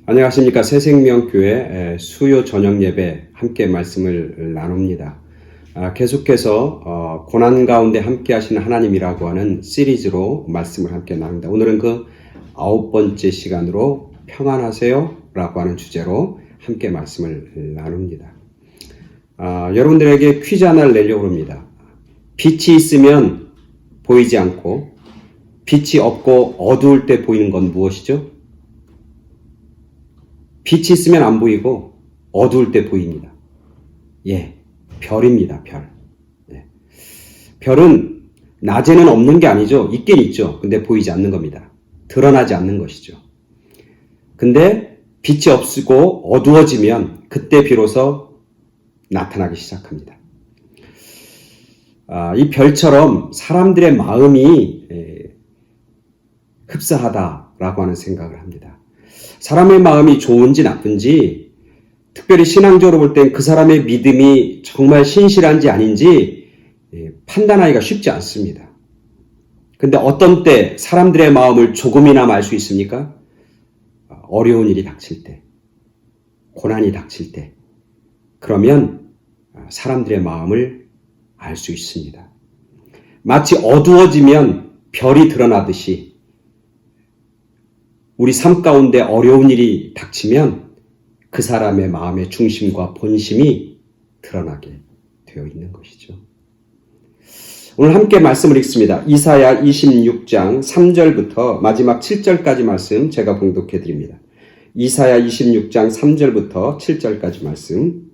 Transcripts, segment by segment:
안녕하십니까. 새생명교회 수요 저녁 예배 함께 말씀을 나눕니다. 계속해서 고난 가운데 함께 하시는 하나님이라고 하는 시리즈로 말씀을 함께 나눕니다. 오늘은 그 9번째 시간으로 평안하세요 라고 하는 주제로 함께 말씀을 나눕니다. 여러분들에게 퀴즈 하나를 내려고 합니다. 빛이 있으면 보이지 않고 빛이 없고 어두울 때 보이는 건 무엇이죠? 빛이 있으면 안 보이고 어두울 때 보입니다. 별입니다. 별. 별은 낮에는 없는 게 아니죠. 있긴 있죠. 근데 보이지 않는 겁니다. 드러나지 않는 것이죠. 근데 빛이 없고 어두워지면 그때 비로소 나타나기 시작합니다. 이 별처럼 사람들의 마음이 흡사하다라고 하는 생각을 합니다. 사람의 마음이 좋은지 나쁜지, 특별히 신앙적으로 볼 땐 그 사람의 믿음이 정말 신실한지 아닌지 판단하기가 쉽지 않습니다. 근데 어떤 때 사람들의 마음을 조금이나마 알 수 있습니까? 어려운 일이 닥칠 때, 고난이 닥칠 때, 그러면 사람들의 마음을 알 수 있습니다. 마치 어두워지면 별이 드러나듯이 우리 삶 가운데 어려운 일이 닥치면 그 사람의 마음의 중심과 본심이 드러나게 되어 있는 것이죠. 오늘 함께 말씀을 읽습니다. 이사야 26장 3절부터 마지막 7절까지 말씀 제가 봉독해 드립니다. 이사야 26장 3절부터 7절까지 말씀.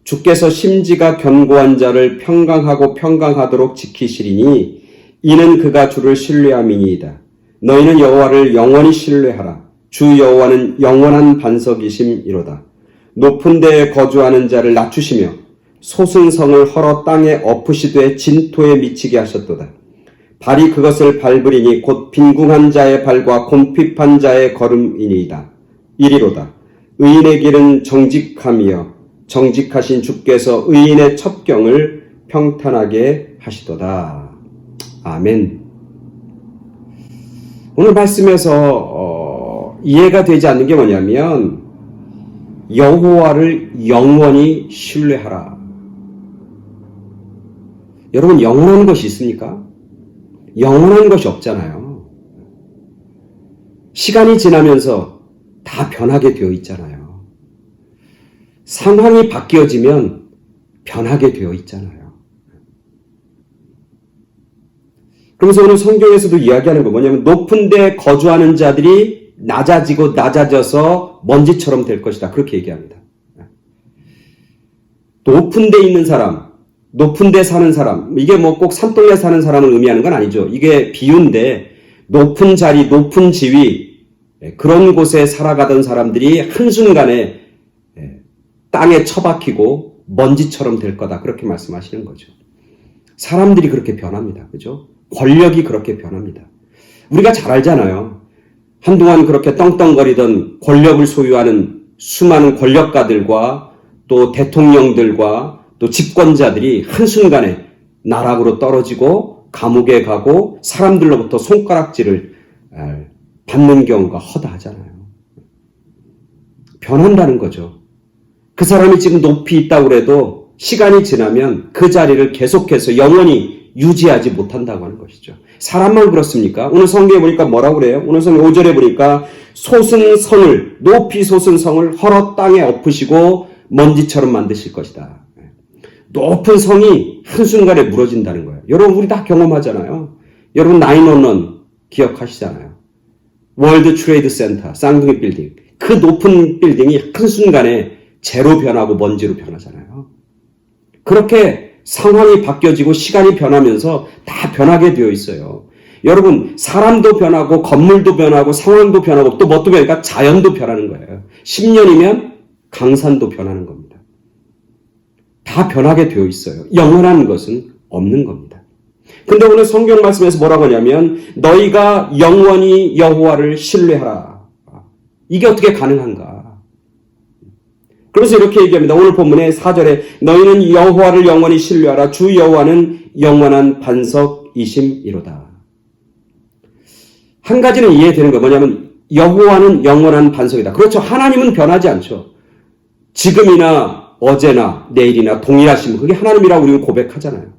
주께서 심지가 견고한 자를 평강하고 평강하도록 지키시리니 이는 그가 주를 신뢰함이니이다. 너희는 여호와를 영원히 신뢰하라. 주 여호와는 영원한 반석이심이로다. 높은 데에 거주하는 자를 낮추시며 솟은 성을 헐어 땅에 엎으시되 진토에 미치게 하셨도다. 발이 그것을 밟으리니 곧 빈궁한 자의 발과 곰핍한 자의 걸음이니이다. 이리로다. 의인의 길은 정직함이여 정직하신 주께서 의인의 첩경을 평탄하게 하시도다. 아멘. 오늘 말씀에서 이해가 되지 않는 게 뭐냐면 여호와를 영원히 신뢰하라. 여러분, 영원한 것이 있습니까? 영원한 것이 없잖아요. 시간이 지나면서 다 변하게 되어 있잖아요. 상황이 바뀌어지면 변하게 되어 있잖아요. 그러면서 오늘 성경에서도 이야기하는 거 뭐냐면 높은 데 거주하는 자들이 낮아지고 낮아져서 먼지처럼 될 것이다. 그렇게 얘기합니다. 높은 데 있는 사람, 높은 데 사는 사람, 이게 뭐 꼭 산동네 사는 사람을 의미하는 건 아니죠. 이게 비유인데 높은 자리, 높은 지위, 그런 곳에 살아가던 사람들이 한순간에 땅에 처박히고 먼지처럼 될 거다. 그렇게 말씀하시는 거죠. 사람들이 그렇게 변합니다. 그죠? 권력이 그렇게 변합니다. 우리가 잘 알잖아요. 한동안 그렇게 떵떵거리던 권력을 소유하는 수많은 권력가들과 또 대통령들과 또 집권자들이 한순간에 나락으로 떨어지고 감옥에 가고 사람들로부터 손가락질을 받는 경우가 허다하잖아요. 변한다는 거죠. 그 사람이 지금 높이 있다고 해도 시간이 지나면 그 자리를 계속해서 영원히 유지하지 못한다고 하는 것이죠. 사람만 그렇습니까? 오늘 성경에 보니까 뭐라고 그래요? 오늘 성경 5절에 보니까 솟은 성을, 높이 솟은 성을 헐어 땅에 엎으시고 먼지처럼 만드실 것이다. 높은 성이 한순간에 무너진다는 거예요. 여러분, 우리 다 경험하잖아요. 여러분 911 기억하시잖아요. 월드 트레이드 센터, 쌍둥이 빌딩. 그 높은 빌딩이 한순간에 재로 변하고 먼지로 변하잖아요. 그렇게 상황이 바뀌어지고 시간이 변하면서 다 변하게 되어 있어요. 여러분, 사람도 변하고 건물도 변하고 상황도 변하고 또 뭣도 변하니까 자연도 변하는 거예요. 10년이면 강산도 변하는 겁니다. 다 변하게 되어 있어요. 영원한 것은 없는 겁니다. 근데 오늘 성경 말씀에서 뭐라고 하냐면 너희가 영원히 여호와를 신뢰하라. 이게 어떻게 가능한가? 그래서 이렇게 얘기합니다. 오늘 본문의 4절에 너희는 여호와를 영원히 신뢰하라. 주 여호와는 영원한 반석이심이로다. 한 가지는 이해되는 거 뭐냐면 여호와는 영원한 반석이다. 그렇죠. 하나님은 변하지 않죠. 지금이나 어제나 내일이나 동일하신 분, 그게 하나님이라고 우리는 고백하잖아요.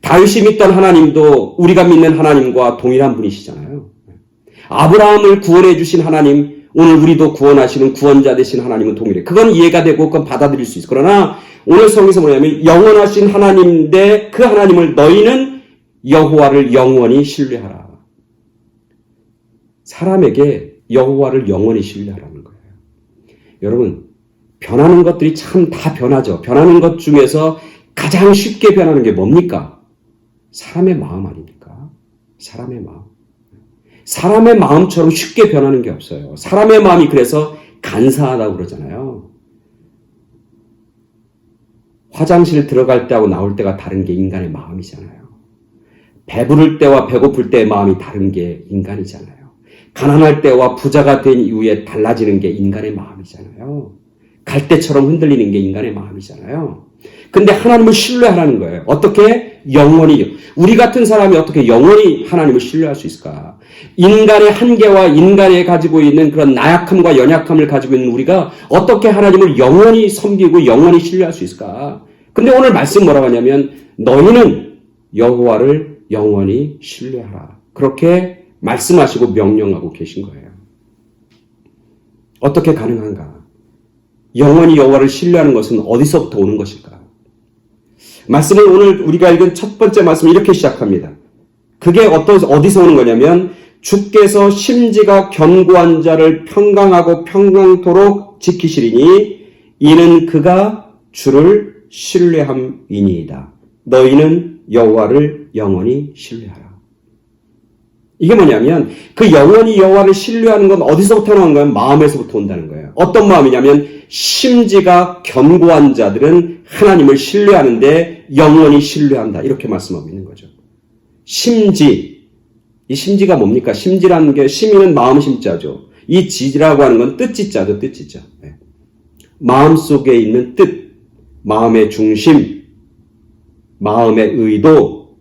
다윗이 믿던 하나님도 우리가 믿는 하나님과 동일한 분이시잖아요. 아브라함을 구원해 주신 하나님, 오늘 우리도 구원하시는 구원자 되신 하나님은 동일해. 그건 이해가 되고 그건 받아들일 수 있어. 그러나 오늘 성경에서 뭐냐면 영원하신 하나님인데 그 하나님을 너희는 여호와를 영원히 신뢰하라. 사람에게 여호와를 영원히 신뢰하라는 거예요. 여러분, 변하는 것들이 참 다 변하죠. 변하는 것 중에서 가장 쉽게 변하는 게 뭡니까? 사람의 마음 아닙니까? 사람의 마음. 사람의 마음처럼 쉽게 변하는 게 없어요. 사람의 마음이 그래서 간사하다고 그러잖아요. 화장실 들어갈 때하고 나올 때가 다른 게 인간의 마음이잖아요. 배부를 때와 배고플 때의 마음이 다른 게 인간이잖아요. 가난할 때와 부자가 된 이후에 달라지는 게 인간의 마음이잖아요. 갈대처럼 흔들리는 게 인간의 마음이잖아요. 근데 하나님을 신뢰하라는 거예요. 어떻게? 영원히. 우리 같은 사람이 어떻게 영원히 하나님을 신뢰할 수 있을까? 인간의 한계와 인간이 가지고 있는 그런 나약함과 연약함을 가지고 있는 우리가 어떻게 하나님을 영원히 섬기고 영원히 신뢰할 수 있을까? 근데 오늘 말씀 뭐라고 하냐면 너희는 여호와를 영원히 신뢰하라. 그렇게 말씀하시고 명령하고 계신 거예요. 어떻게 가능한가? 영원히 여호와를 신뢰하는 것은 어디서부터 오는 것일까? 말씀을 오늘 우리가 읽은 첫 번째 말씀을 이렇게 시작합니다. 그게 어디서 오는 거냐면 주께서 심지가 견고한 자를 평강하고 평강토록 지키시리니 이는 그가 주를 신뢰함이니이다. 너희는 여호와를 영원히 신뢰하라. 이게 뭐냐면 그 영원히 여호와를 신뢰하는 건 어디서부터 나오는 거예요? 마음에서부터 온다는 거예요. 어떤 마음이냐면 심지가 견고한 자들은 하나님을 신뢰하는데 영원히 신뢰한다. 이렇게 말씀하고 있는 거죠. 심지. 이 심지가 뭡니까? 심지라는 게 심이는 마음 심자죠. 이 지라고 하는 건 뜻지자죠. 뜻지자. 네. 마음속에 있는 뜻, 마음의 중심, 마음의 의도,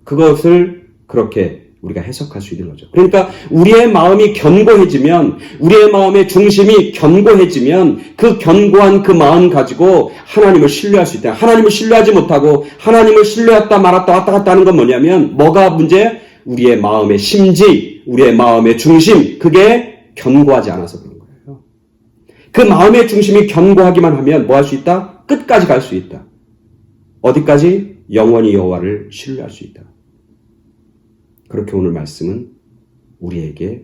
그것을 그렇게 우리가 해석할 수 있는 거죠. 그러니까 우리의 마음이 견고해지면, 우리의 마음의 중심이 견고해지면 그 견고한 그 마음 가지고 하나님을 신뢰할 수 있다. 하나님을 신뢰하지 못하고 하나님을 신뢰했다 말았다 왔다 갔다 하는 건 뭐냐면 뭐가 문제? 우리의 마음의 심지, 우리의 마음의 중심, 그게 견고하지 않아서 그런 거예요. 그 마음의 중심이 견고하기만 하면 뭐 할 수 있다? 끝까지 갈 수 있다. 어디까지? 영원히 여호와를 신뢰할 수 있다. 그렇게 오늘 말씀은 우리에게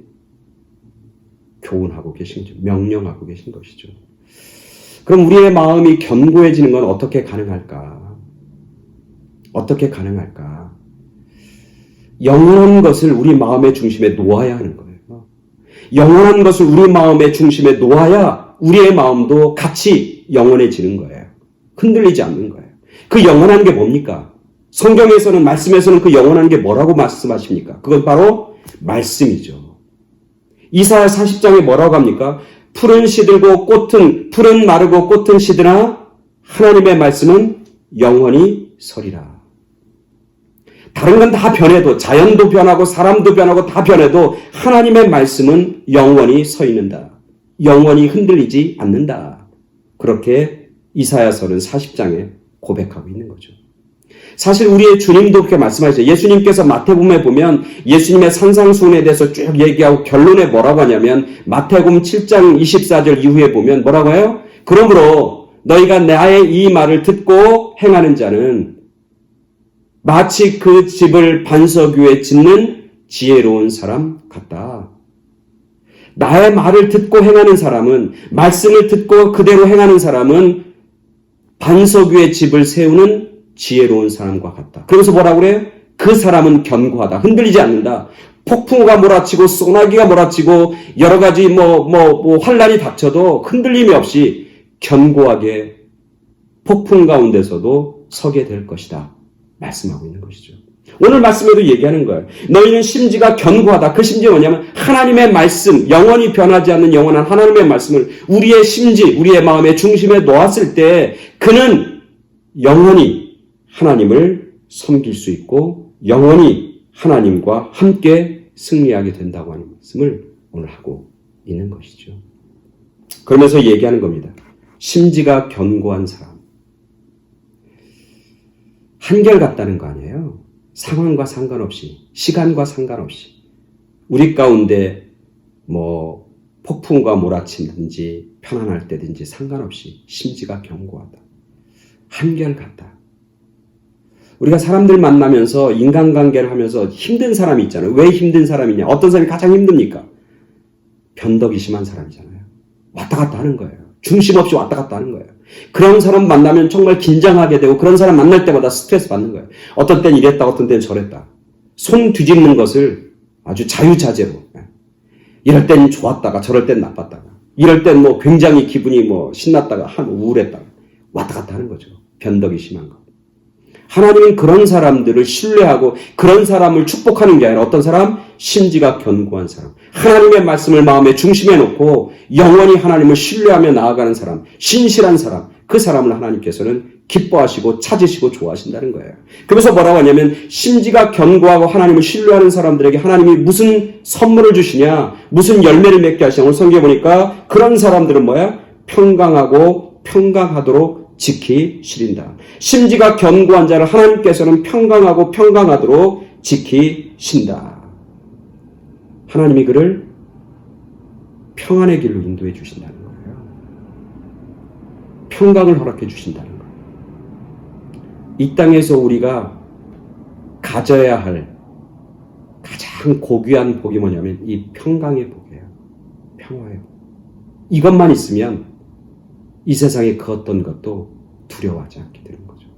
교훈하고 계신 거죠. 명령하고 계신 것이죠. 그럼 우리의 마음이 견고해지는 건 어떻게 가능할까? 어떻게 가능할까? 영원한 것을 우리 마음의 중심에 놓아야 하는 거예요. 영원한 것을 우리 마음의 중심에 놓아야 우리의 마음도 같이 영원해지는 거예요. 흔들리지 않는 거예요. 그 영원한 게 뭡니까? 성경에서는, 말씀에서는 그 영원한 게 뭐라고 말씀하십니까? 그건 바로 말씀이죠. 이사야 40장에 뭐라고 합니까? 풀은 시들고 풀은 마르고 꽃은 시드나 하나님의 말씀은 영원히 서리라. 다른 건 다 변해도, 자연도 변하고 사람도 변하고 다 변해도 하나님의 말씀은 영원히 서 있는다. 영원히 흔들리지 않는다. 그렇게 이사야서는 40장에 고백하고 있는 거죠. 사실 우리의 주님도 그렇게 말씀하시죠. 예수님께서 마태복음에 보면 예수님의 산상수훈에 대해서 쭉 얘기하고 결론에 뭐라고 하냐면 마태복음 7장 24절 이후에 보면 뭐라고 해요? 그러므로 너희가 나의 이 말을 듣고 행하는 자는 마치 그 집을 반석 위에 짓는 지혜로운 사람 같다. 나의 말을 듣고 행하는 사람은, 말씀을 듣고 그대로 행하는 사람은 반석 위에 집을 세우는 지혜로운 사람과 같다. 그래서 뭐라고 그래요? 그 사람은 견고하다. 흔들리지 않는다. 폭풍우가 몰아치고 소나기가 몰아치고 여러 가지 환란이 닥쳐도 흔들림이 없이 견고하게 폭풍 가운데서도 서게 될 것이다. 말씀하고 있는 것이죠. 오늘 말씀에도 얘기하는 거예요. 너희는 심지가 견고하다. 그 심지가 뭐냐면 하나님의 말씀, 영원히 변하지 않는 영원한 하나님의 말씀을 우리의 심지, 우리의 마음의 중심에 놓았을 때 그는 영원히 하나님을 섬길 수 있고 영원히 하나님과 함께 승리하게 된다고 하는 말씀을 오늘 하고 있는 것이죠. 그러면서 얘기하는 겁니다. 심지가 견고한 사람. 한결같다는 거 아니에요. 상황과 상관없이, 시간과 상관없이 우리 가운데 폭풍과 몰아치든지 편안할 때든지 상관없이 심지가 견고하다. 한결같다. 우리가 사람들 만나면서 인간관계를 하면서 힘든 사람이 있잖아요. 왜 힘든 사람이냐? 어떤 사람이 가장 힘듭니까? 변덕이 심한 사람이잖아요. 왔다 갔다 하는 거예요. 중심 없이 왔다 갔다 하는 거예요. 그런 사람 만나면 정말 긴장하게 되고 그런 사람 만날 때마다 스트레스 받는 거예요. 어떤 때는 이랬다, 어떤 때는 저랬다. 손 뒤집는 것을 아주 자유자재로. 이럴 땐 좋았다가 저럴 땐 나빴다가. 이럴 땐 굉장히 기분이 신났다가 우울했다가. 왔다 갔다 하는 거죠. 변덕이 심한 거. 하나님은 그런 사람들을 신뢰하고 그런 사람을 축복하는 게 아니라 어떤 사람? 심지가 견고한 사람. 하나님의 말씀을 마음에 중심에 놓고 영원히 하나님을 신뢰하며 나아가는 사람, 신실한 사람, 그 사람을 하나님께서는 기뻐하시고 찾으시고 좋아하신다는 거예요. 그래서 뭐라고 하냐면 심지가 견고하고 하나님을 신뢰하는 사람들에게 하나님이 무슨 선물을 주시냐, 무슨 열매를 맺게 하시냐. 오늘 성경에 보니까 그런 사람들은 뭐야? 평강하고 평강하도록 지키시린다. 심지가 견고한 자를 하나님께서는 평강하고 평강하도록 지키신다. 하나님이 그를 평안의 길로 인도해 주신다는 거예요. 평강을 허락해 주신다는 거예요. 이 땅에서 우리가 가져야 할 가장 고귀한 복이 뭐냐면 이 평강의 복이에요. 평화의 복. 이것만 있으면 이 세상에 그 어떤 것도 두려워하지 않게 되는 거죠.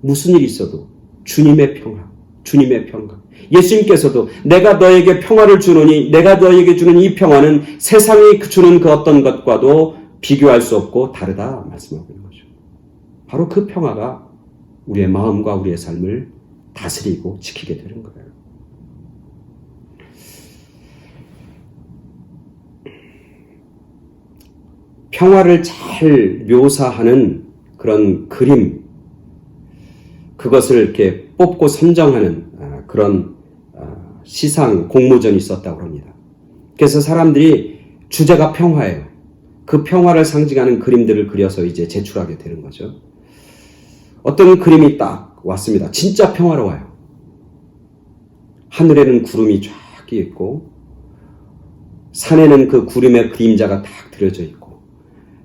무슨 일이 있어도 주님의 평화, 주님의 평강. 예수님께서도 내가 너에게 평화를 주노니 내가 너에게 주는 이 평화는 세상이 주는 그 어떤 것과도 비교할 수 없고 다르다 말씀하고 있는 거죠. 바로 그 평화가 우리의 마음과 우리의 삶을 다스리고 지키게 되는 거예요. 평화를 잘 묘사하는 그런 그림, 그것을 이렇게 뽑고 선정하는 그런 시상 공모전이 있었다고 합니다. 그래서 사람들이 주제가 평화예요. 그 평화를 상징하는 그림들을 그려서 이제 제출하게 되는 거죠. 어떤 그림이 딱 왔습니다. 진짜 평화로워요. 하늘에는 구름이 쫙 끼어 있고 산에는 그 구름의 그림자가 딱 들여져 있고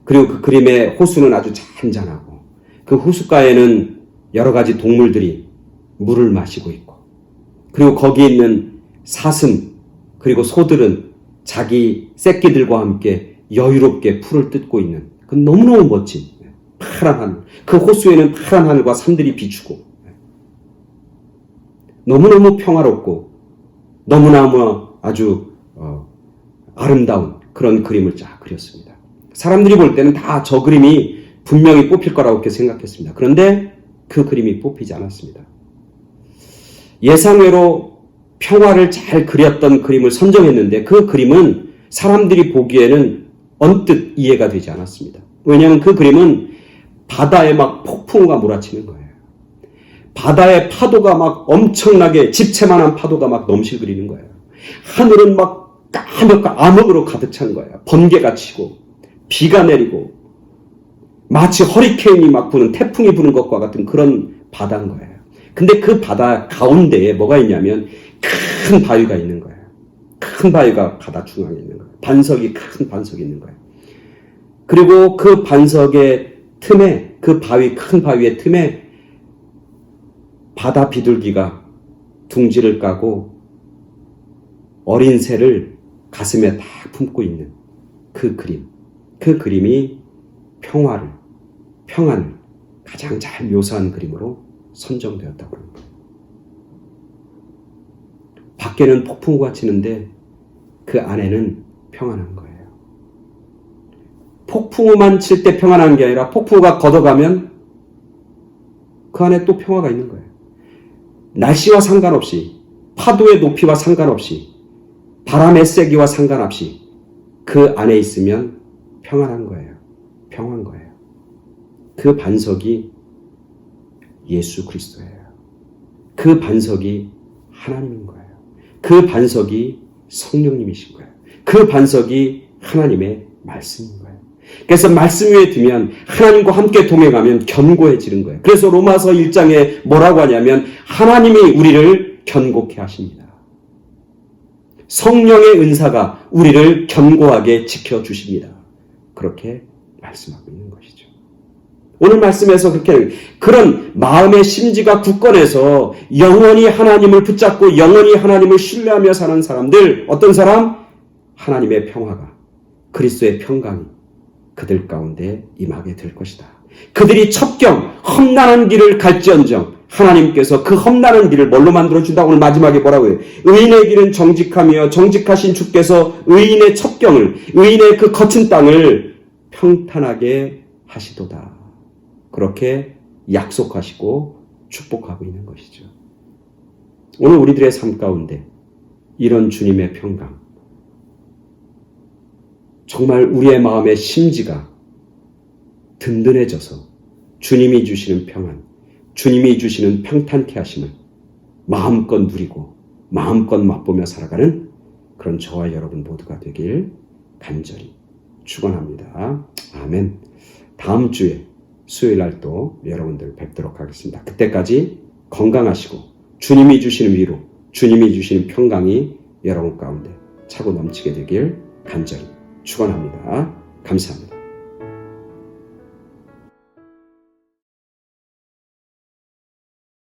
그리고 그 그림의 호수는 아주 잔잔하고 그 호숫가에는 여러 가지 동물들이 물을 마시고 있고 그리고 거기에 있는 사슴 그리고 소들은 자기 새끼들과 함께 여유롭게 풀을 뜯고 있는 그 너무너무 멋진 파란 하늘, 그 호수에는 파란 하늘과 산들이 비추고 너무너무 평화롭고 너무너무 아주 아름다운 그런 그림을 쫙 그렸습니다. 사람들이 볼 때는 다 저 그림이 분명히 뽑힐 거라고 그렇게 생각했습니다. 그런데 그 그림이 뽑히지 않았습니다. 예상외로 평화를 잘 그렸던 그림을 선정했는데 그 그림은 사람들이 보기에는 언뜻 이해가 되지 않았습니다. 왜냐하면 그 그림은 바다에 막 폭풍우가 몰아치는 거예요. 바다의 파도가 막 엄청나게 집채만한 파도가 막 넘실거리는 거예요. 하늘은 막 까맣고 암흑으로 가득 찬 거예요. 번개가 치고 비가 내리고 마치 허리케인이 막 부는 태풍이 부는 것과 같은 그런 바다인 거예요. 근데 그 바다 가운데에 뭐가 있냐면 큰 바위가 있는 거예요. 큰 바위가 바다 중앙에 있는 거예요. 반석이 큰 반석이 있는 거예요. 그리고 그 반석의 틈에 그 바위 큰 바위의 틈에 바다 비둘기가 둥지를 까고 어린 새를 가슴에 다 품고 있는 그 그림. 그 그림이 평화를, 평안을 가장 잘 묘사한 그림으로 선정되었다고 합니다. 밖에는 폭풍우가 치는데 그 안에는 평안한 거예요. 폭풍우만 칠 때 평안한 게 아니라 폭풍우가 걷어가면 그 안에 또 평화가 있는 거예요. 날씨와 상관없이, 파도의 높이와 상관없이, 바람의 세기와 상관없이 그 안에 있으면 평안한 거예요. 평안한 거예요. 그 반석이 예수 그리스도예요. 그 반석이 하나님인 거예요. 그 반석이 성령님이신 거예요. 그 반석이 하나님의 말씀인 거예요. 그래서 말씀 위에 두면 하나님과 함께 동행하면 견고해지는 거예요. 그래서 로마서 1장에 뭐라고 하냐면 하나님이 우리를 견고케 하십니다. 성령의 은사가 우리를 견고하게 지켜주십니다. 그렇게 말씀하고 있는 것이죠. 오늘 말씀에서 그렇게 그런 마음의 심지가 굳건해서 영원히 하나님을 붙잡고 영원히 하나님을 신뢰하며 사는 사람들, 어떤 사람? 하나님의 평화가, 그리스도의 평강이 그들 가운데 임하게 될 것이다. 그들이 첩경, 험난한 길을 갈지언정 하나님께서 그 험난한 길을 뭘로 만들어준다? 오늘 마지막에 뭐라고 해요? 의인의 길은 정직하며 정직하신 주께서 의인의 첩경을, 의인의 그 거친 땅을 평탄하게 하시도다. 그렇게 약속하시고 축복하고 있는 것이죠. 오늘 우리들의 삶 가운데 이런 주님의 평강, 정말 우리의 마음의 심지가 든든해져서 주님이 주시는 평안, 주님이 주시는 평탄케 하심을 마음껏 누리고 마음껏 맛보며 살아가는 그런 저와 여러분 모두가 되길 간절히 축원합니다. 아멘. 다음 주에 수요일 날 또 여러분들 뵙도록 하겠습니다. 그때까지 건강하시고 주님이 주시는 위로, 주님이 주시는 평강이 여러분 가운데 차고 넘치게 되길 간절히 축원합니다. 감사합니다.